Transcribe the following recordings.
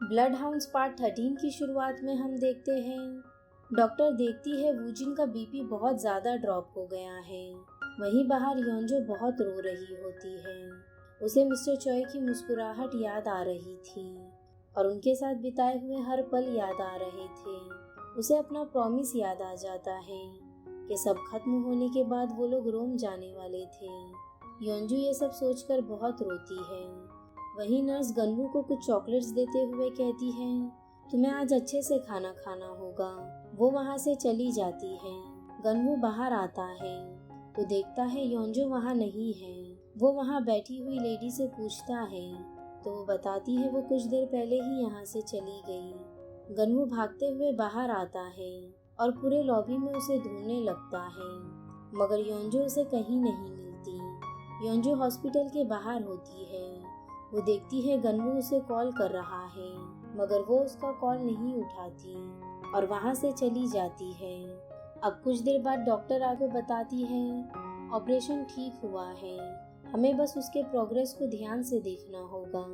Blood hounds part 13 की शुरुआत में हम देखते हैं डॉक्टर देखती है वूजिन का बीपी बहुत ज़्यादा ड्रॉप हो गया है। वहीं बाहर योंजो बहुत रो रही होती है। उसे मिस्टर चॉय की मुस्कुराहट याद आ रही थी और उनके साथ बिताए हुए हर पल याद आ रहे थे। उसे अपना प्रॉमिस याद आ जाता है कि सब खत्म होने के बाद वो लोग रोम जाने वाले थे। योंजो ये सब सोचकर बहुत रोती है। वहीं नर्स गन्वू को कुछ चॉकलेट्स देते हुए कहती है, तुम्हें आज अच्छे से खाना खाना होगा। वो वहाँ से चली जाती है। गन्वू बाहर आता है तो देखता है योंजो वहाँ नहीं है। वो वहाँ बैठी हुई लेडी से पूछता है तो वो बताती है वो कुछ देर पहले ही यहाँ से चली गई। गन्वू भागते हुए बाहर आता है और पूरे लॉबी में उसे ढूंढने लगता है, मगर योंजो उसे कहीं नहीं मिलती। योंजो हॉस्पिटल के बाहर होती है। वो देखती है गन्वू उसे कॉल कर रहा है, मगर वो उसका कॉल नहीं उठाती और वहाँ से चली जाती है। अब कुछ देर बाद डॉक्टर आके बताती है ऑपरेशन ठीक हुआ है, हमें बस उसके प्रोग्रेस को ध्यान से देखना होगा।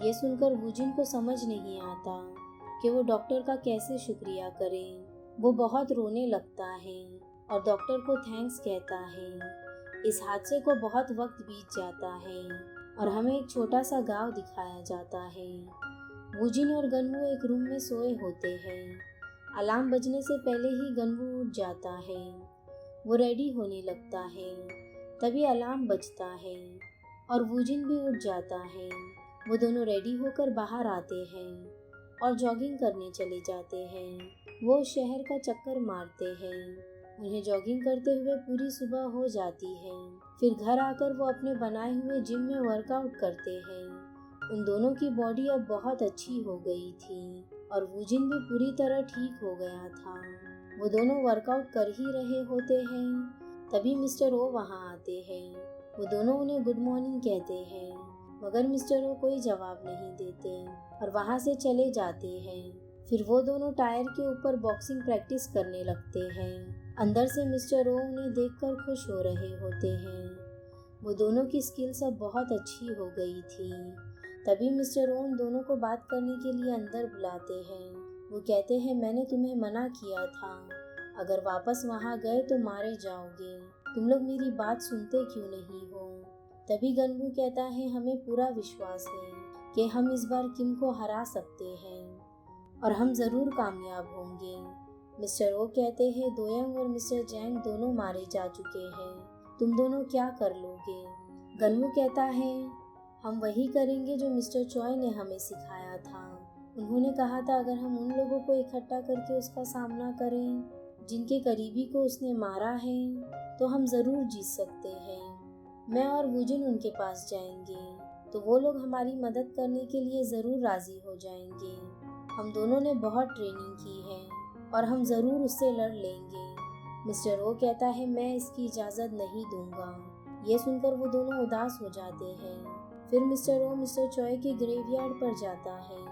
ये सुनकर वूजिन को समझ नहीं आता कि वो डॉक्टर का कैसे शुक्रिया करे। वो बहुत रोने लगता है और डॉक्टर को थैंक्स कहता है। इस हादसे को बहुत वक्त बीत जाता है और हमें एक छोटा सा गांव दिखाया जाता है। वूजिन और गन्वू एक रूम में सोए होते हैं। अलार्म बजने से पहले ही गन्वू उठ जाता है। वो रेडी होने लगता है। तभी अलार्म बजता है और वूजिन भी उठ जाता है। वो दोनों रेडी होकर बाहर आते हैं और जॉगिंग करने चले जाते हैं। वो शहर का चक्कर मारते हैं। उन्हें जॉगिंग करते हुए पूरी सुबह हो जाती है। फिर घर आकर वो अपने बनाए हुए जिम में वर्कआउट करते हैं। उन दोनों की बॉडी अब बहुत अच्छी हो गई थी और वूजिन भी पूरी तरह ठीक हो गया था। वो दोनों वर्कआउट कर ही रहे होते हैं तभी मिस्टर ओ वहाँ आते हैं। वो दोनों उन्हें गुड मॉर्निंग कहते हैं, मगर मिस्टर ओ कोई जवाब नहीं देते और वहाँ से चले जाते हैं। फिर वो दोनों टायर के ऊपर बॉक्सिंग प्रैक्टिस करने लगते हैं। अंदर से मिस्टर ओ उन्हें देखकर खुश हो रहे होते हैं। वो दोनों की स्किल्स अब बहुत अच्छी हो गई थी। तभी मिस्टर ओ उन दोनों को बात करने के लिए अंदर बुलाते हैं। वो कहते हैं मैंने तुम्हें मना किया था, अगर वापस वहाँ गए तो मारे जाओगे। तुम लोग मेरी बात सुनते क्यों नहीं हो। तभी गन्वू कहता है हमें पूरा विश्वास है कि हम इस बार किम को हरा सकते हैं और हम ज़रूर कामयाब होंगे। मिस्टर ओ कहते हैं दोयंग और मिस्टर जैंग दोनों मारे जा चुके हैं, तुम दोनों क्या कर लोगे। गन्वू कहता है हम वही करेंगे जो मिस्टर चॉय ने हमें सिखाया था। उन्होंने कहा था अगर हम उन लोगों को इकट्ठा करके उसका सामना करें जिनके करीबी को उसने मारा है तो हम ज़रूर जीत सकते हैं। मैं और वूजिन उनके पास जाएंगे तो वो लोग हमारी मदद करने के लिए ज़रूर राज़ी हो जाएंगे। हम दोनों ने बहुत ट्रेनिंग की है और हम ज़रूर उससे लड़ लेंगे। मिस्टर ओ कहता है मैं इसकी इजाज़त नहीं दूंगा। ये सुनकर वो दोनों उदास हो जाते हैं। फिर मिस्टर ओ मिस्टर चॉय के ग्रेवयार्ड पर जाता है।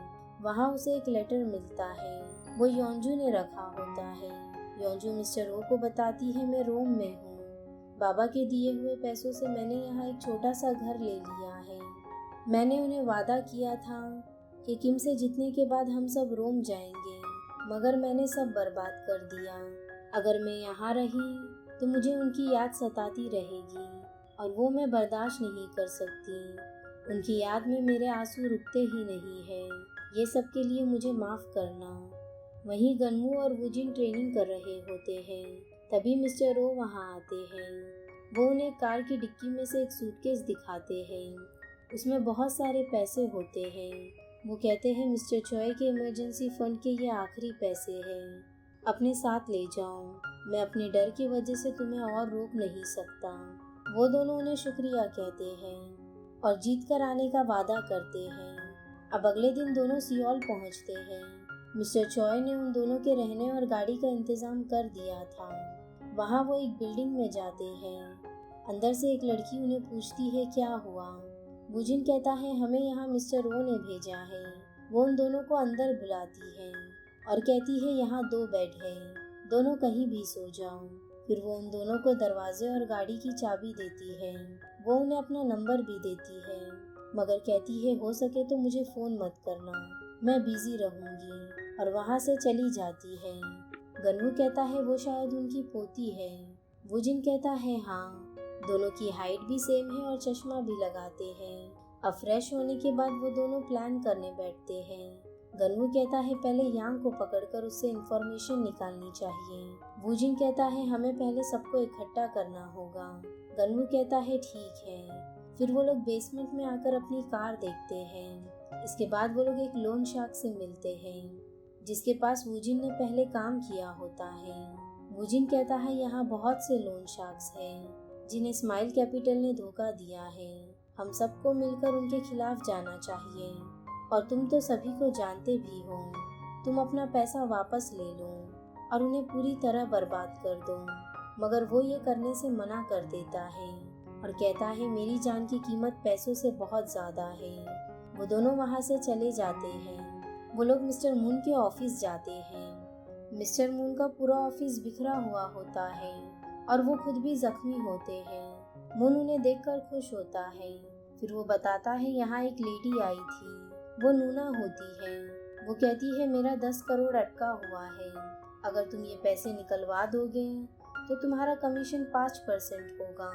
वहाँ उसे एक लेटर मिलता है, वो योंजू ने रखा होता है। योंजू मिस्टर ओ को बताती है मैं रोम में हूँ। बाबा के दिए हुए पैसों से मैंने यहाँ एक छोटा सा घर ले लिया है। मैंने उन्हें वादा किया था कि किम से जीतने के बाद हम सब रोम जाएंगे, मगर मैंने सब बर्बाद कर दिया। अगर मैं यहाँ रही तो मुझे उनकी याद सताती रहेगी और वो मैं बर्दाश्त नहीं कर सकती। उनकी याद में मेरे आंसू रुकते ही नहीं है। ये सब के लिए मुझे माफ़ करना। वहीं गन्वू और वूजिन ट्रेनिंग कर रहे होते हैं। तभी मिस्टर ओ वहाँ आते हैं। वो उन्हें कार की डिक्की में से एक सूटकेस दिखाते हैं। उसमें बहुत सारे पैसे होते हैं। वो कहते हैं मिस्टर चॉय के इमरजेंसी फंड के ये आखिरी पैसे हैं, अपने साथ ले जाओ। मैं अपने डर की वजह से तुम्हें और रोक नहीं सकता। वो दोनों उन्हें शुक्रिया कहते हैं और जीत कर आने का वादा करते हैं। अब अगले दिन दोनों सियोल पहुंचते हैं। मिस्टर चॉय ने उन दोनों के रहने और गाड़ी का इंतजाम कर दिया था। वहाँ वो एक बिल्डिंग में जाते हैं। अंदर से एक लड़की उन्हें पूछती है क्या हुआ। वूजिन कहता है हमें यहाँ मिस्टर ओ ने भेजा है। वो उन दोनों को अंदर बुलाती है और कहती है यहाँ 2 बेड है, दोनों कहीं भी सो जाओ। फिर वो उन दोनों को दरवाजे और गाड़ी की चाबी देती है। वो उन्हें अपना नंबर भी देती है, मगर कहती है हो सके तो मुझे फ़ोन मत करना, मैं बिजी रहूंगी और वहाँ से चली जाती है। गन्नू कहता है वो शायद उनकी पोती है। वूजिन कहता है हाँ, दोनों की हाइट भी सेम है और चश्मा भी लगाते हैं। अब फ्रेश होने के बाद वो दोनों प्लान करने बैठते हैं। गन्नू कहता है पहले यांग को पकड़कर उससे इंफॉर्मेशन निकालनी चाहिए। वूजिन कहता है हमें पहले सबको इकट्ठा करना होगा। गन्नू कहता है ठीक है। फिर वो लोग बेसमेंट में आकर अपनी कार देखते हैं। इसके बाद वो लोग एक लोन शार्क से मिलते हैं जिसके पास वूजिन ने पहले काम किया होता है। वूजिन कहता है यहाँ बहुत से लोन शार्क्स हैं जिन्हें स्माइल कैपिटल ने धोखा दिया है। हम सबको मिलकर उनके खिलाफ जाना चाहिए और तुम तो सभी को जानते भी हो। तुम अपना पैसा वापस ले लो और उन्हें पूरी तरह बर्बाद कर दो। मगर वो ये करने से मना कर देता है और कहता है मेरी जान की कीमत पैसों से बहुत ज्यादा है। वो दोनों वहाँ से चले जाते हैं। वो लोग मिस्टर मून के ऑफिस जाते हैं। मिस्टर मून का पूरा ऑफिस बिखरा हुआ होता है और वो खुद भी जख्मी होते हैं। मून उन्हें देखकर खुश होता है। फिर वो बताता है यहाँ एक लेडी आई थी, वो नूना होती है। वो कहती है मेरा 10 करोड़ अटका हुआ है, अगर तुम ये पैसे निकलवा दोगे तो तुम्हारा कमीशन 5% होगा।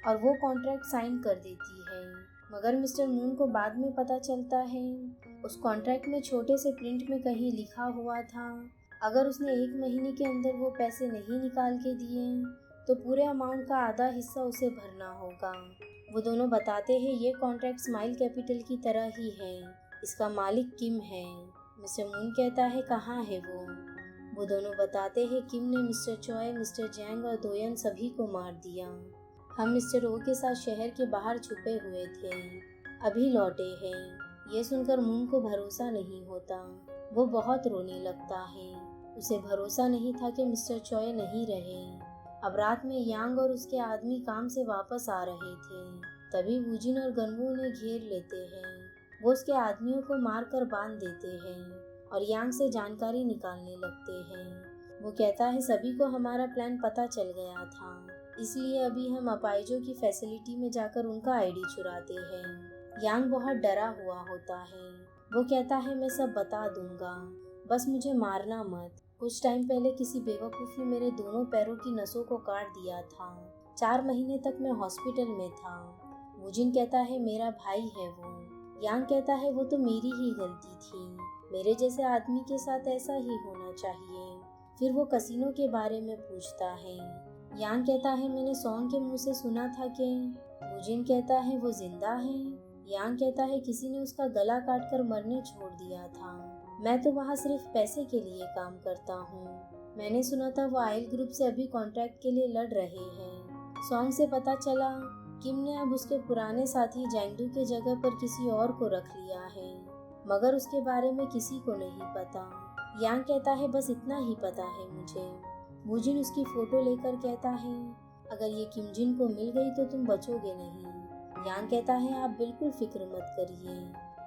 और वो कॉन्ट्रैक्ट साइन कर देती है। मगर मिस्टर मून को बाद में पता चलता है उस कॉन्ट्रैक्ट में छोटे से प्रिंट में कहीं लिखा हुआ था अगर उसने 1 महीने के अंदर वो पैसे नहीं निकाल के दिए तो पूरे अमाउंट का आधा हिस्सा उसे भरना होगा। वो दोनों बताते हैं ये कॉन्ट्रैक्ट स्माइल कैपिटल की तरह ही है, इसका मालिक किम है। मिस्टर मून कहता है कहाँ है वो दोनों बताते हैं किम ने मिस्टर चॉय, मिस्टर जैंग और दोयन सभी को मार दिया। हम मिस्टर ओ के साथ शहर के बाहर छुपे हुए थे, अभी लौटे हैं। ये सुनकर मून को भरोसा नहीं होता। वो बहुत रोने लगता है। उसे भरोसा नहीं था कि मिस्टर चॉय नहीं रहे। अब रात में यांग और उसके आदमी काम से वापस आ रहे थे। तभी वूजिन और गन्वू उन्हें घेर लेते हैं। वो उसके आदमियों को मारकर बांध देते हैं और यांग से जानकारी निकालने लगते हैं। वो कहता है सभी को हमारा प्लान पता चल गया था, इसलिए अभी हम अपाइजो की फैसिलिटी में जाकर उनका आईडी चुराते हैं। यांग बहुत डरा हुआ होता है। वो कहता है मैं सब बता दूंगा, बस मुझे मारना मत। कुछ टाइम पहले किसी बेवकूफ ने मेरे दोनों पैरों की नसों को काट दिया था। 4 महीने तक मैं हॉस्पिटल में था। वूजिन कहता है मेरा भाई है वो। यांग कहता है वो तो मेरी ही गलती थी, मेरे जैसे आदमी के साथ ऐसा ही होना चाहिए। फिर वो कसिनो के बारे में पूछता है। यांग कहता है मैंने सॉन्ग के मुंह से सुना था कि। वूजिन कहता है वो जिंदा है। यांग कहता है किसी ने उसका गला काटकर मरने छोड़ दिया था। मैं तो वहाँ सिर्फ पैसे के लिए काम करता हूँ। मैंने सुना था वो आयल ग्रुप से अभी कॉन्ट्रैक्ट के लिए लड़ रहे हैं। सॉन्ग से पता चला किम ने अब उसके पुराने साथी जैंगडू के जगह पर किसी और को रख लिया है, मगर उसके बारे में किसी को नहीं पता। यांग कहता है बस इतना ही पता है मुझे। वूजिन उसकी फोटो लेकर कहता है अगर ये किम जिन को मिल गई तो तुम बचोगे नहीं। यांग कहता है आप बिल्कुल फिक्र मत करिए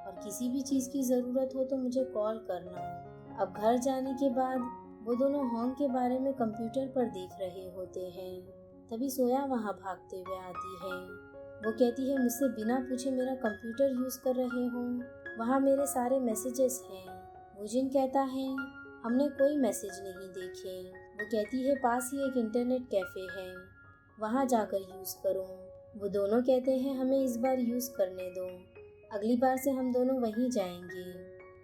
और किसी भी चीज की जरूरत हो तो मुझे कॉल करना। अब घर जाने के बाद वो दोनों होंग के बारे में कंप्यूटर पर देख रहे होते हैं। तभी सोया वहाँ भागते हुए आती है। वो कहती है मुझसे बिना पूछे मेरा कंप्यूटर यूज कर रहे हो, वहाँ मेरे सारे मैसेजेस हैं। वूजिन कहता है हमने कोई मैसेज नहीं देखे। वो कहती है पास ही एक इंटरनेट कैफे है, वहाँ जाकर यूज करो। वो दोनों कहते हैं हमें इस बार यूज करने दो, अगली बार से हम दोनों वहीं जाएंगे।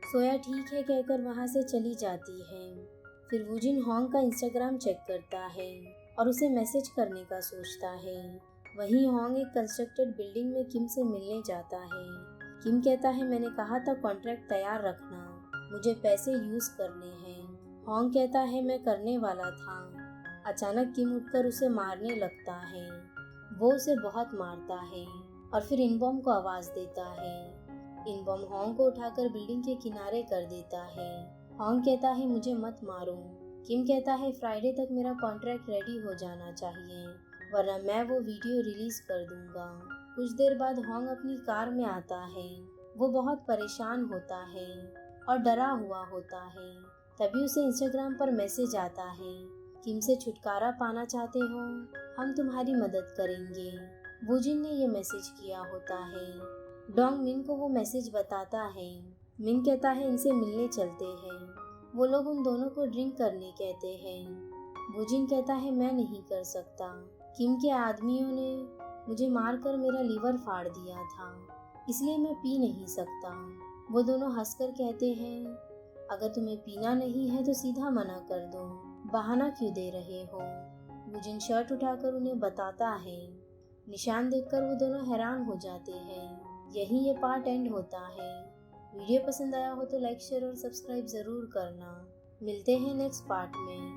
सोया ठीक है कहकर वहाँ से चली जाती है। फिर वूजिन होंग का इंस्टाग्राम चेक करता है और उसे मैसेज करने का सोचता है। वहीं होंग एक कंस्ट्रक्टेड बिल्डिंग में किम से मिलने जाता है। किम कहता है मैंने कहा था कॉन्ट्रैक्ट तैयार रखना, मुझे पैसे यूज करने हैं। होंग कहता है मैं करने वाला था। अचानक किम उठकर उसे मारने लगता है। वो उसे बहुत मारता है और फिर इनबॉम को आवाज देता है। इनबॉम होंग को उठाकर बिल्डिंग के किनारे कर देता है। होंग कहता है मुझे मत मारो। किम कहता है फ्राइडे तक मेरा कॉन्ट्रैक्ट रेडी हो जाना चाहिए, वरना मैं वो वीडियो रिलीज कर दूंगा। कुछ देर बाद होंग अपनी कार में आता है। वो बहुत परेशान होता है और डरा हुआ होता है। तभी उसे इंस्टाग्राम पर मैसेज आता है किम से छुटकारा पाना चाहते हो, हम तुम्हारी मदद करेंगे। वूजिन ने ये मैसेज किया होता है। डोंग मिन को वो मैसेज बताता है। मिन कहता है इनसे मिलने चलते हैं। वो लोग उन दोनों को ड्रिंक करने कहते हैं। वूजिन कहता है मैं नहीं कर सकता। किम के आदमियों ने मुझे मारकर मेरा लीवर फाड़ दिया था, इसलिए मैं पी नहीं सकता। वो दोनों हंसकर कहते हैं अगर तुम्हें पीना नहीं है तो सीधा मना कर दो, बहाना क्यों दे रहे हो। वूजिन शर्ट उठाकर उन्हें बताता है। निशान देखकर वो दोनों हैरान हो जाते हैं। यही ये पार्ट एंड होता है। वीडियो पसंद आया हो तो लाइक शेयर और सब्सक्राइब ज़रूर करना। मिलते हैं नेक्स्ट पार्ट में।